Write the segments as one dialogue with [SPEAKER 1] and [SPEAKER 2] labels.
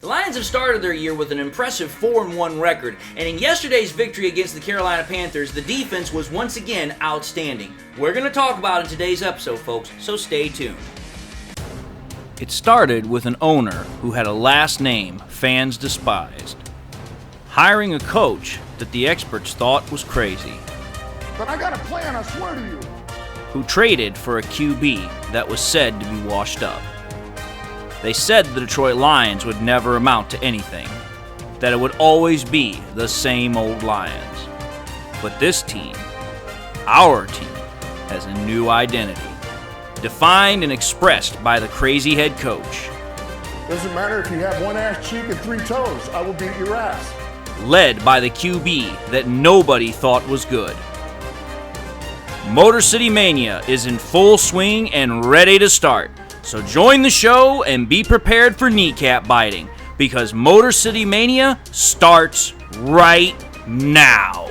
[SPEAKER 1] The Lions have started their year with an impressive 4-1 record, and in yesterday's victory against the Carolina Panthers, the defense was once again outstanding. We're going to talk about it in today's episode, folks, so stay tuned. It started with an owner who had a last name fans despised, hiring a coach that the experts thought was crazy,
[SPEAKER 2] but I got a plan, I swear to you,
[SPEAKER 1] who traded for a QB that was said to be washed up. They said the Detroit Lions would never amount to anything, that it would always be the same old Lions. But this team, our team, has a new identity, defined and expressed by the crazy head coach.
[SPEAKER 2] Doesn't matter if you have one ass cheek and 3 toes, I will beat your ass.
[SPEAKER 1] Led by the QB that nobody thought was good. Motor City Mania is in full swing and ready to start. So join the show and be prepared for kneecap biting, because Motor City Mania starts right now.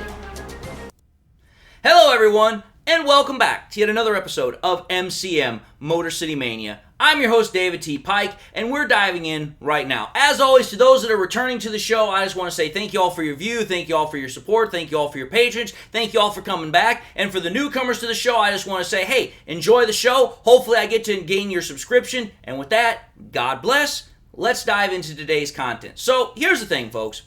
[SPEAKER 1] Hello everyone, and welcome back to yet another episode of MCM Motor City Mania. I'm your host David T. Pike, and we're diving in right now. As always, to those that are returning to the show, I just want to say thank you all for your view, thank you all for your support, thank you all for your patience, thank you all for coming back, and for the newcomers to the show, I just want to say, hey, enjoy the show. Hopefully I get to gain your subscription, and with that, God bless. Let's dive into today's content. So, here's the thing, folks.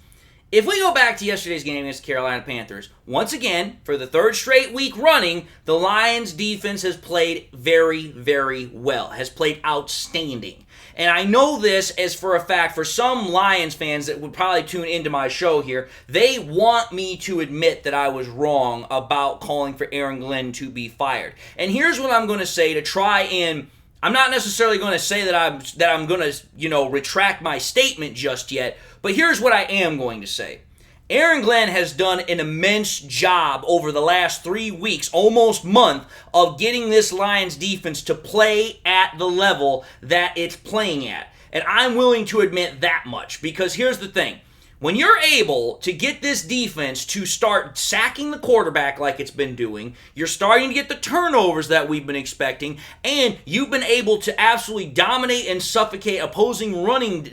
[SPEAKER 1] If we go back to yesterday's game against the Carolina Panthers, once again, for the third straight week running, the Lions defense has played very, very well, has played outstanding. And I know this as for a fact, for some Lions fans that would probably tune into my show here, they want me to admit that I was wrong about calling for Aaron Glenn to be fired. And here's what I'm going to say to try and... I'm not necessarily going to say that I'm going to, retract my statement just yet, but here's what I am going to say. Aaron Glenn has done an immense job over the last 3 weeks, almost month, of getting this Lions defense to play at the level that it's playing at. And I'm willing to admit that much, because here's the thing. When you're able to get this defense to start sacking the quarterback like it's been doing, you're starting to get the turnovers that we've been expecting, and you've been able to absolutely dominate and suffocate opposing running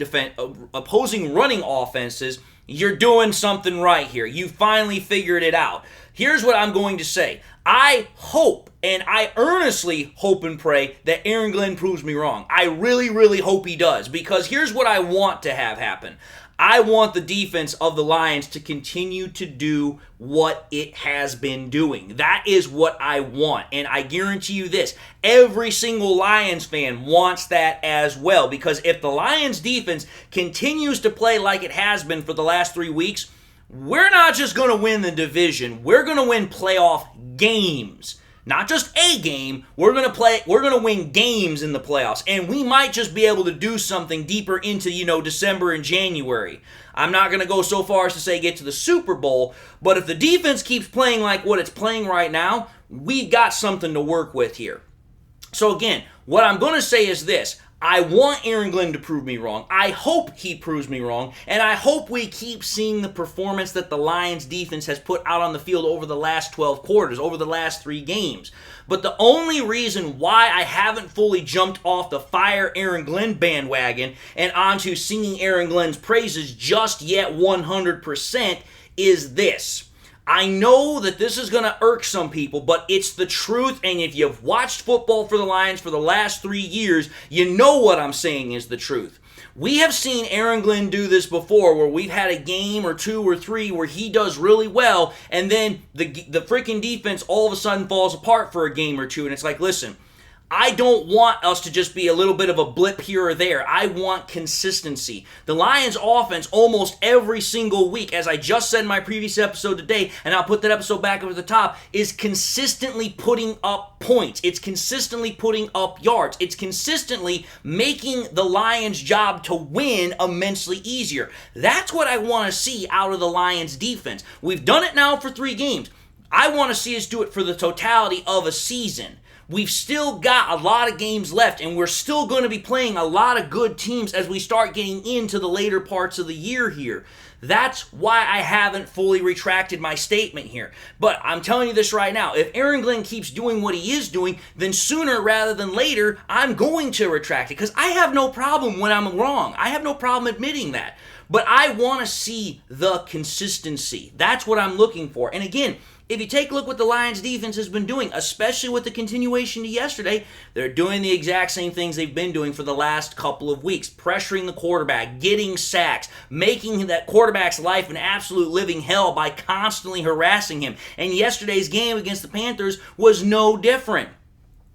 [SPEAKER 1] offenses, you're doing something right here. You finally figured it out. Here's what I'm going to say. I hope, and I earnestly hope and pray that Aaron Glenn proves me wrong. I really, really hope he does, because here's what I want to have happen. I want the defense of the Lions to continue to do what it has been doing. That is what I want. And I guarantee you this, every single Lions fan wants that as well. Because if the Lions defense continues to play like it has been for the last 3 weeks, we're not just going to win the division. We're going to win playoff games. Not just a game, we're going to win games in the playoffs, and we might just be able to do something deeper into, December and January. I'm not going to go so far as to say get to the Super Bowl, but if the defense keeps playing like what it's playing right now, we've got something to work with here. So again, what I'm going to say is this. I want Aaron Glenn to prove me wrong. I hope he proves me wrong. And I hope we keep seeing the performance that the Lions defense has put out on the field over the last 12 quarters, over the last 3 games. But the only reason why I haven't fully jumped off the fire Aaron Glenn bandwagon and onto singing Aaron Glenn's praises just yet 100% is this. I know that this is going to irk some people, but it's the truth, and if you've watched football for the Lions for the last 3 years, you know what I'm saying is the truth. We have seen Aaron Glenn do this before, where we've had a game or 2 or 3 where he does really well, and then the freaking defense all of a sudden falls apart for a game or 2, and it's like, listen, I don't want us to just be a little bit of a blip here or there. I want consistency. The Lions offense almost every single week, as I just said in my previous episode today, and I'll put that episode back up at the top, is consistently putting up points. It's consistently putting up yards. It's consistently making the Lions' job to win immensely easier. That's what I want to see out of the Lions defense. We've done it now for 3 games. I want to see us do it for the totality of a season. We've still got a lot of games left, and we're still going to be playing a lot of good teams as we start getting into the later parts of the year here. That's why I haven't fully retracted my statement here. But I'm telling you this right now. If Aaron Glenn keeps doing what he is doing, then sooner rather than later, I'm going to retract it. Because I have no problem when I'm wrong. I have no problem admitting that. But I want to see the consistency. That's what I'm looking for. And again, if you take a look what the Lions defense has been doing, especially with the continuation to yesterday, they're doing the exact same things they've been doing for the last couple of weeks. Pressuring the quarterback, getting sacks, making that quarterback's life an absolute living hell by constantly harassing him. And yesterday's game against the Panthers was no different.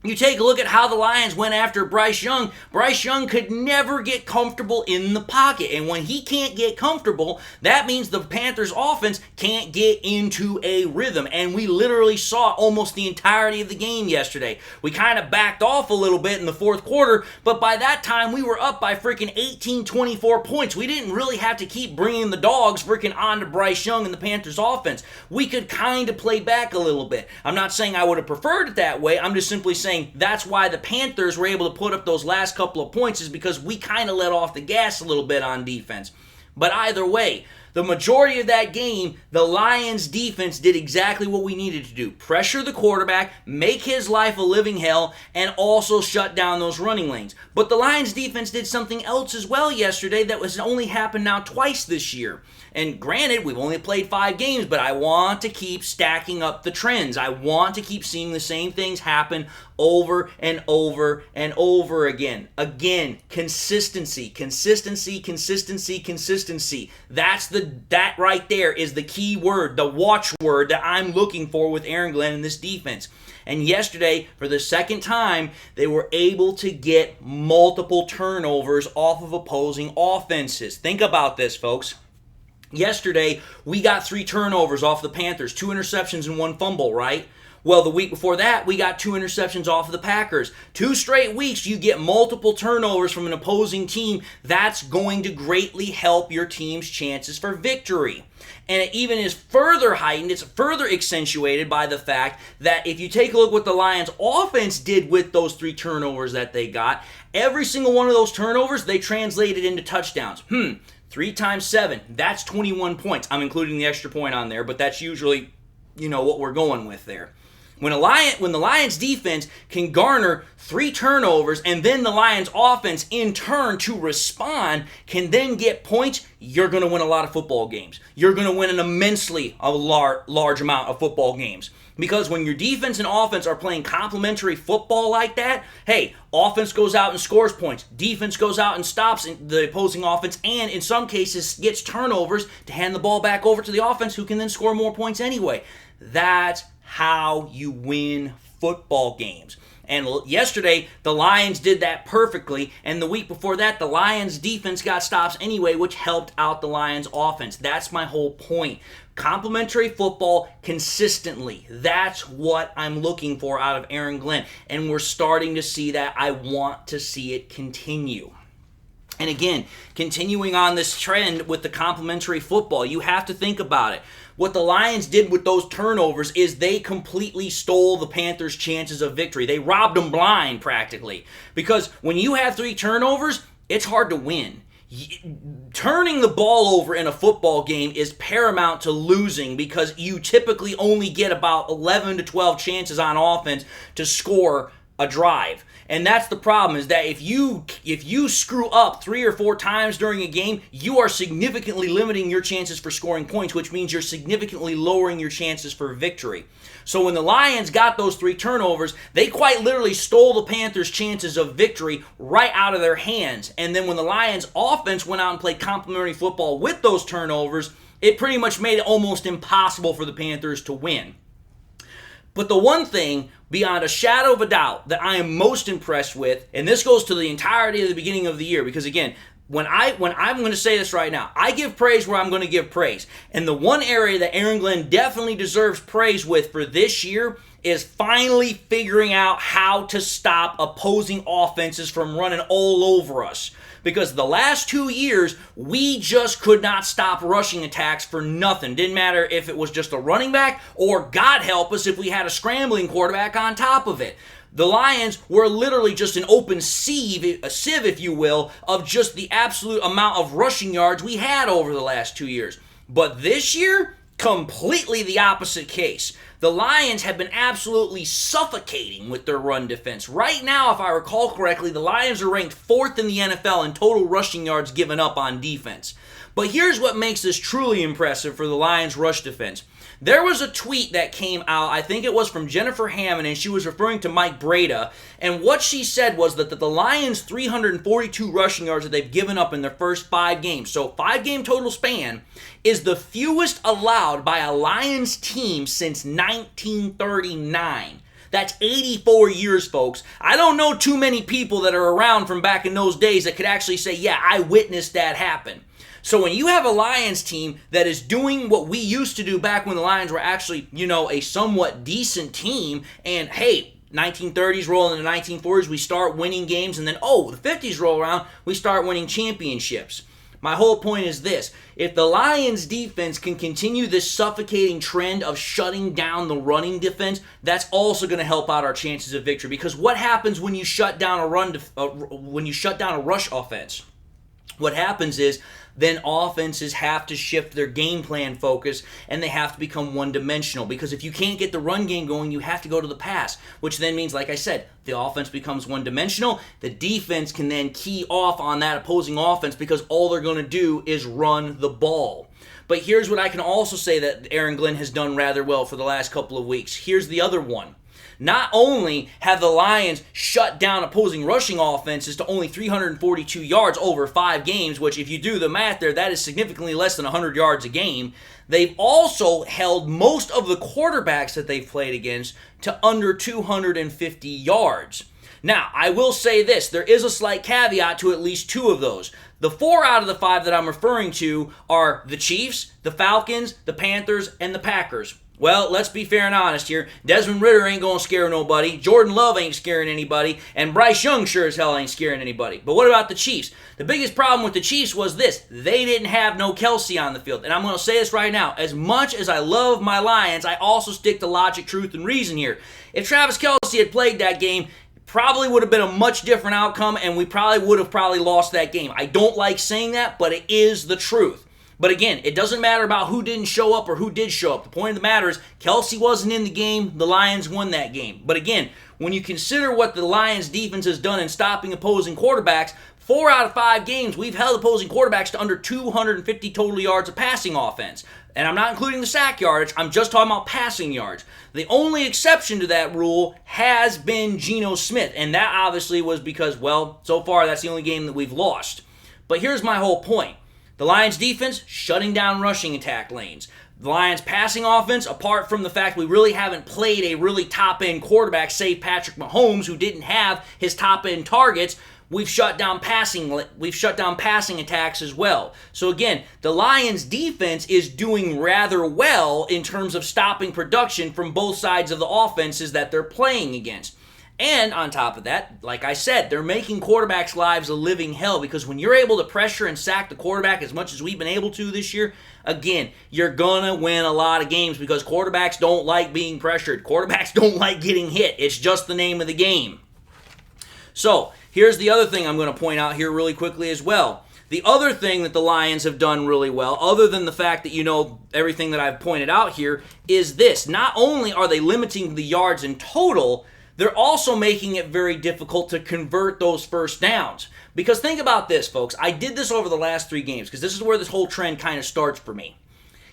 [SPEAKER 1] You take a look at how the Lions went after Bryce Young. Bryce Young could never get comfortable in the pocket. And when he can't get comfortable, that means the Panthers offense can't get into a rhythm. And we literally saw almost the entirety of the game yesterday. We kind of backed off a little bit in the fourth quarter, but by that time we were up by freaking 18-24 points. We didn't really have to keep bringing the dogs freaking onto Bryce Young and the Panthers offense. We could kind of play back a little bit. I'm not saying I would have preferred it that way. I'm just simply saying that's why the Panthers were able to put up those last couple of points, is because we kind of let off the gas a little bit on defense. But either way, the majority of that game, the Lions defense did exactly what we needed to do. Pressure the quarterback, make his life a living hell, and also shut down those running lanes. But the Lions defense did something else as well yesterday that was only happened now twice this year. And granted, we've only played 5 games, but I want to keep stacking up the trends. I want to keep seeing the same things happen over and over and over again. Again, consistency, consistency, consistency, consistency. That right there is the key word, the watchword that I'm looking for with Aaron Glenn and this defense. And yesterday, for the second time, they were able to get multiple turnovers off of opposing offenses. Think about this, folks. Yesterday, we got 3 turnovers off the Panthers, 2 interceptions and 1 fumble, right? Well, the week before that, we got 2 interceptions off of the Packers. 2 straight weeks, you get multiple turnovers from an opposing team. That's going to greatly help your team's chances for victory. And it even is further heightened, it's further accentuated by the fact that if you take a look what the Lions offense did with those 3 turnovers that they got, every single one of those turnovers, they translated into touchdowns. 3 times 7, that's 21 points. I'm including the extra point on there, but that's usually, what we're going with there. When the Lions defense can garner 3 turnovers and then the Lions offense in turn to respond can then get points, you're going to win a lot of football games. You're going to win an immensely large amount of football games. Because when your defense and offense are playing complementary football like that, hey, offense goes out and scores points. Defense goes out and stops the opposing offense and in some cases gets turnovers to hand the ball back over to the offense who can then score more points anyway. That's how you win football games. And yesterday, the Lions did that perfectly, and the week before that, the Lions defense got stops anyway, which helped out the Lions offense. That's my whole point. Complementary football consistently. That's what I'm looking for out of Aaron Glenn, and we're starting to see that. I want to see it continue. And again, continuing on this trend with the complementary football, you have to think about it. What the Lions did with those turnovers is they completely stole the Panthers' chances of victory. They robbed them blind, practically. Because when you have 3 turnovers, it's hard to win. Turning the ball over in a football game is paramount to losing because you typically only get about 11 to 12 chances on offense to score a drive. And that's the problem, is that if you screw up 3 or 4 times during a game, you are significantly limiting your chances for scoring points, which means you're significantly lowering your chances for victory. So when the Lions got those 3 turnovers, they quite literally stole the Panthers' chances of victory right out of their hands. And then when the Lions offense went out and played complementary football with those turnovers, it pretty much made it almost impossible for the Panthers to win. But the one thing, beyond a shadow of a doubt, that I am most impressed with, and this goes to the entirety of the beginning of the year, because again, when I'm going to say this right now, I give praise where I'm going to give praise. And the one area that Aaron Glenn definitely deserves praise with for this year is finally figuring out how to stop opposing offenses from running all over us. Because the last 2 years, we just could not stop rushing attacks for nothing. Didn't matter if it was just a running back or, God help us, if we had a scrambling quarterback on top of it. The Lions were literally just an open sieve, if you will, of just the absolute amount of rushing yards we had over the last 2 years. But this year, completely the opposite case. The Lions have been absolutely suffocating with their run defense. Right now, if I recall correctly, the Lions are ranked 4th in the NFL in total rushing yards given up on defense. But here's what makes this truly impressive for the Lions' rush defense. There was a tweet that came out, I think it was from Jennifer Hammond, and she was referring to Mike Breda, and what she said was that the Lions' 342 rushing yards that they've given up in their first 5 games, so 5-game total span, is the fewest allowed by a Lions team since 1939. That's 84 years, folks. I don't know too many people that are around from back in those days that could actually say, yeah, I witnessed that happen. So when you have a Lions team that is doing what we used to do back when the Lions were actually, a somewhat decent team, and hey, 1930s roll into the 1940s, we start winning games, and then, the 50s roll around, we start winning championships. My whole point is this. If the Lions defense can continue this suffocating trend of shutting down the running defense, that's also going to help out our chances of victory. Because what happens when you shut down a rush offense? What happens is then offenses have to shift their game plan focus and they have to become one-dimensional, because if you can't get the run game going, you have to go to the pass, which then means, like I said, the offense becomes one-dimensional. The defense can then key off on that opposing offense because all they're going to do is run the ball. But here's what I can also say that Aaron Glenn has done rather well for the last couple of weeks. Here's the other one. Not only have the Lions shut down opposing rushing offenses to only 342 yards over 5 games, which if you do the math there, that is significantly less than 100 yards a game, they've also held most of the quarterbacks that they've played against to under 250 yards. Now, I will say this, there is a slight caveat to at least 2 of those. The 4 out of the 5 that I'm referring to are the Chiefs, the Falcons, the Panthers, and the Packers. Well, let's be fair and honest here. Desmond Ridder ain't going to scare nobody. Jordan Love ain't scaring anybody. And Bryce Young sure as hell ain't scaring anybody. But what about the Chiefs? The biggest problem with the Chiefs was this. They didn't have no Kelsey on the field. And I'm going to say this right now. As much as I love my Lions, I also stick to logic, truth, and reason here. If Travis Kelsey had played that game, probably would have been a much different outcome, and we probably would have lost that game. I don't like saying that, but it is the truth. But again, it doesn't matter about who didn't show up or who did show up. The point of the matter is, Kelsey wasn't in the game. The Lions won that game. But again, when you consider what the Lions defense has done in stopping opposing quarterbacks, 4 out of 5 games, we've held opposing quarterbacks to under 250 total yards of passing offense. And I'm not including the sack yardage. I'm just talking about passing yards. The only exception to that rule has been Geno Smith. And that obviously was because, well, so far that's the only game that we've lost. But here's my whole point. The Lions defense, shutting down rushing attack lanes. The Lions passing offense, apart from the fact we really haven't played a really top-end quarterback, save Patrick Mahomes, who didn't have his top-end targets, we've shut down passing attacks as well. So again, the Lions defense is doing rather well in terms of stopping production from both sides of the offenses that they're playing against. And on top of that, like I said, they're making quarterbacks' lives a living hell, because when you're able to pressure and sack the quarterback as much as we've been able to this year, again, you're going to win a lot of games because quarterbacks don't like being pressured. Quarterbacks don't like getting hit. It's just the name of the game. So, here's the other thing I'm going to point out here really quickly as well. The other thing that the Lions have done really well, other than the fact that everything that I've pointed out here, is this. Not only are they limiting the yards in total, they're also making it very difficult to convert those first downs. Because think about this, folks. I did this over the last 3 games, because this is where this whole trend kind of starts for me.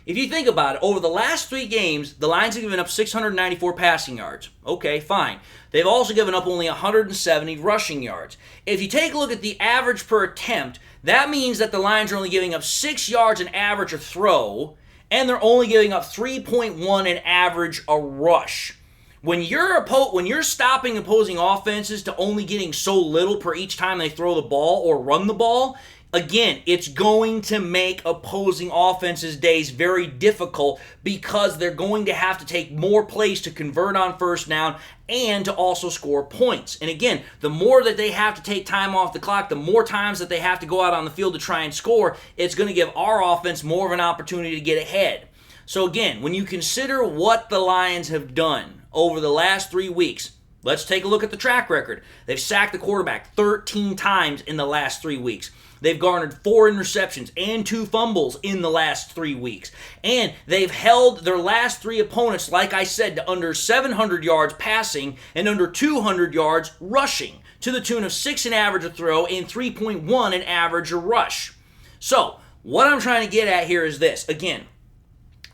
[SPEAKER 1] If you think about it, over the last 3 games, the Lions have given up 694 passing yards. Okay, fine. They've also given up only 170 rushing yards. If you take a look at the average per attempt, that means that the Lions are only giving up 6 yards an average a throw, and they're only giving up 3.1 an average a rush. When you're stopping opposing offenses to only getting so little per each time they throw the ball or run the ball, again, it's going to make opposing offenses' days very difficult, because they're going to have to take more plays to convert on first down and to also score points. And again, the more that they have to take time off the clock, the more times that they have to go out on the field to try and score, it's going to give our offense more of an opportunity to get ahead. So again, when you consider what the Lions have done over the last 3 weeks, Let's take a look at the track record. They've sacked the quarterback 13 times in the last 3 weeks. They've garnered 4 interceptions and 2 fumbles in the last 3 weeks. And they've held their last 3 opponents, like I said, to under 700 yards passing and under 200 yards rushing, to the tune of 6 in average a throw and 3.1 in average a rush. So, what I'm trying to get at here is this. Again,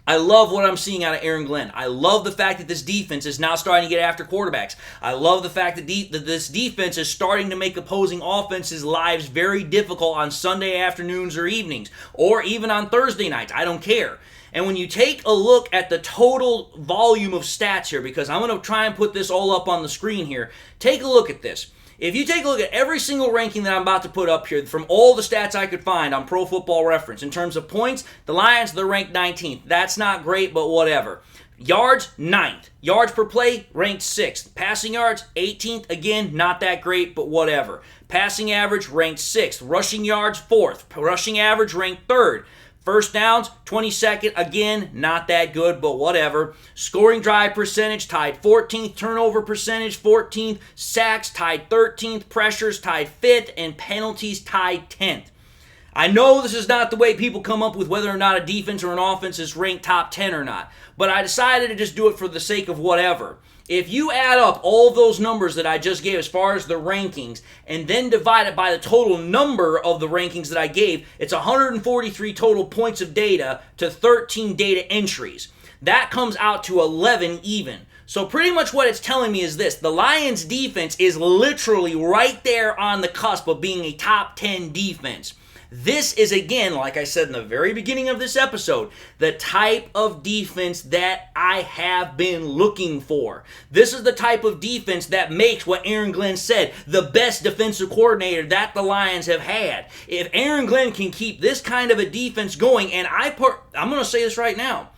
[SPEAKER 1] I love what I'm seeing out of Aaron Glenn. I love the fact that this defense is now starting to get after quarterbacks. I love the fact that this defense is starting to make opposing offenses' lives very difficult on Sunday afternoons or evenings, or even on Thursday nights. I don't care. And when you take a look at the total volume of stats here, because I'm going to try and put this all up on the screen here, take a look at this. If you take a look at every single ranking that I'm about to put up here from all the stats I could find on Pro Football Reference, in terms of points, the Lions, they're ranked 19th. That's not great, but whatever. Yards, 9th. Yards per play, ranked 6th. Passing yards, 18th. Again, not that great, but whatever. Passing average, ranked 6th. Rushing yards, 4th. Rushing average, ranked 3rd. First downs, 22nd. Again, not that good, but whatever. Scoring drive percentage, tied 14th. Turnover percentage, 14th. Sacks, tied 13th. Pressures, tied 5th. And penalties, tied 10th. I know this is not the way people come up with whether or not a defense or an offense is ranked top 10 or not, but I decided to just do it for the sake of whatever. If you add up all those numbers that I just gave as far as the rankings and then divide it by the total number of the rankings that I gave, it's 143 total points of data to 13 data entries. That comes out to 11 even. So pretty much what it's telling me is this: the Lions defense is literally right there on the cusp of being a top 10 defense. This is, again, like I said in the very beginning of this episode, the type of defense that I have been looking for. This is the type of defense that makes what Aaron Glenn said the best defensive coordinator that the Lions have had. If Aaron Glenn can keep this kind of a defense going, and I'm going to say this right now,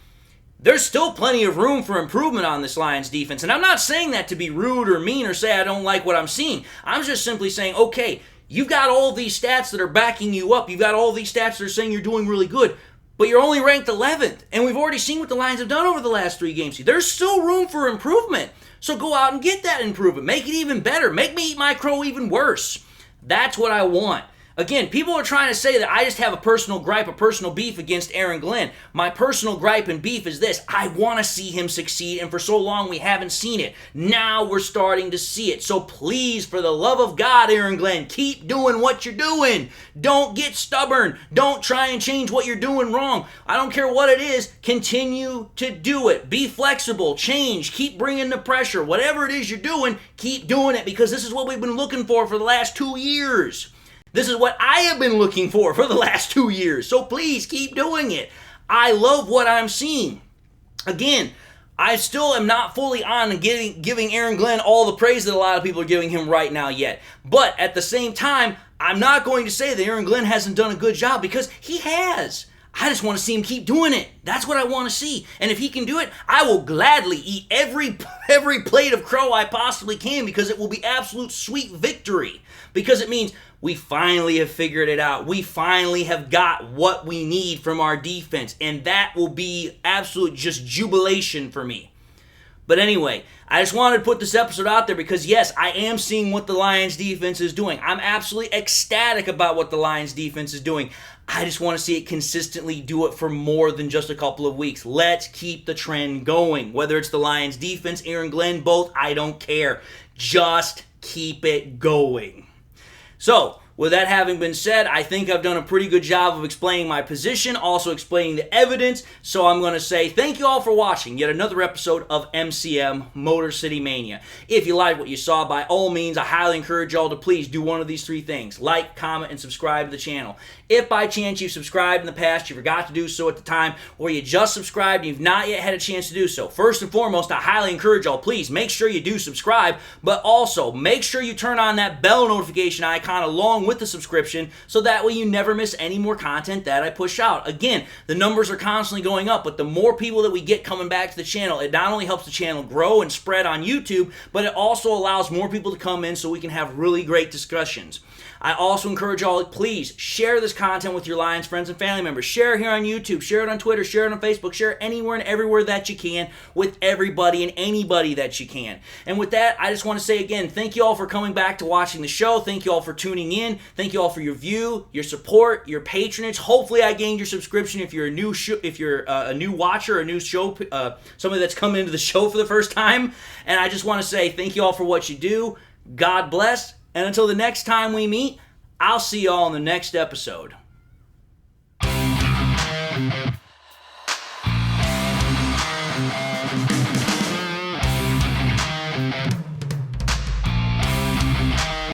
[SPEAKER 1] there's still plenty of room for improvement on this Lions defense. And I'm not saying that to be rude or mean or say I don't like what I'm seeing. I'm just simply saying, okay, you've got all these stats that are backing you up. You've got all these stats that are saying you're doing really good, but you're only ranked 11th. And we've already seen what the Lions have done over the last 3 games. There's still room for improvement. So go out and get that improvement. Make it even better. Make me eat my crow even worse. That's what I want. Again, people are trying to say that I just have a personal gripe, a personal beef against Aaron Glenn. My personal gripe and beef is this: I want to see him succeed, and for so long we haven't seen it. Now we're starting to see it. So please, for the love of God, Aaron Glenn, keep doing what you're doing. Don't get stubborn. Don't try and change what you're doing wrong. I don't care what it is. Continue to do it. Be flexible. Change. Keep bringing the pressure. Whatever it is you're doing, keep doing it, because this is what we've been looking for the last 2 years. This is what I have been looking for the last 2 years. So please keep doing it. I love what I'm seeing. Again, I still am not fully on giving Aaron Glenn all the praise that a lot of people are giving him right now yet. But at the same time, I'm not going to say that Aaron Glenn hasn't done a good job, because he has. I just want to see him keep doing it. That's what I want to see. And if he can do it, I will gladly eat every plate of crow I possibly can, because it will be absolute sweet victory. Because it means we finally have figured it out. We finally have got what we need from our defense. And that will be absolute just jubilation for me. But anyway, I just wanted to put this episode out there because, yes, I am seeing what the Lions defense is doing. I'm absolutely ecstatic about what the Lions defense is doing. I just want to see it consistently do it for more than just a couple of weeks. Let's keep the trend going. Whether it's the Lions defense, Aaron Glenn, both, I don't care. Just keep it going. So, with that having been said, I think I've done a pretty good job of explaining my position, also explaining the evidence. So I'm going to say thank you all for watching yet another episode of MCM Motor City Mania. If you liked what you saw, by all means, I highly encourage y'all to please do one of these 3 things: like, comment, and subscribe to the channel. If by chance you've subscribed in the past, you forgot to do so at the time, or you just subscribed and you've not yet had a chance to do so, first and foremost, I highly encourage y'all, please make sure you do subscribe, but also make sure you turn on that bell notification icon along with the subscription, so that way you never miss any more content that I push out. Again, the numbers are constantly going up, but the more people that we get coming back to the channel, it not only helps the channel grow and spread on YouTube, but it also allows more people to come in so we can have really great discussions. I also encourage y'all, please share this content with your Lions friends and family members. Share it here on YouTube, share it on Twitter, share it on Facebook, share it anywhere and everywhere that you can with everybody and anybody that you can. And with that, I just want to say again, thank you all for coming back to watching the show. Thank you all for tuning in. Thank you all for your view, your support, your patronage. Hopefully I gained your subscription if you're a new watcher, a new show, somebody that's coming into the show for the first time. And I just want to say thank you all for what you do. God bless. And until the next time we meet, I'll see you all in the next episode.